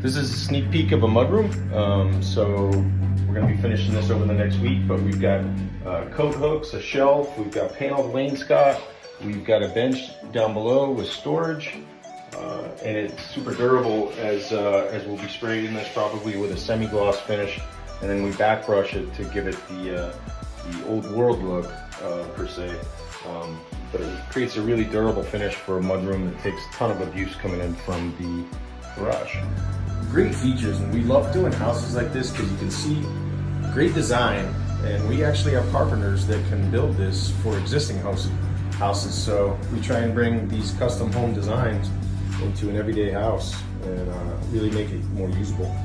This is a sneak peek of a mudroom. So we're going to be finishing this over the next week, but we've got coat hooks, a shelf, we've got paneled wainscot, we've got a bench down below with storage, and it's super durable as we'll be spraying this probably with a semi-gloss finish, and then we back brush it to give it the old world look per se. But it creates a really durable finish for a mudroom that takes a ton of abuse coming in from the garage. Great features, and we love doing houses like this because you can see great design, and we actually have carpenters that can build this for existing houses. So we try and bring these custom home designs into an everyday house and really make it more usable.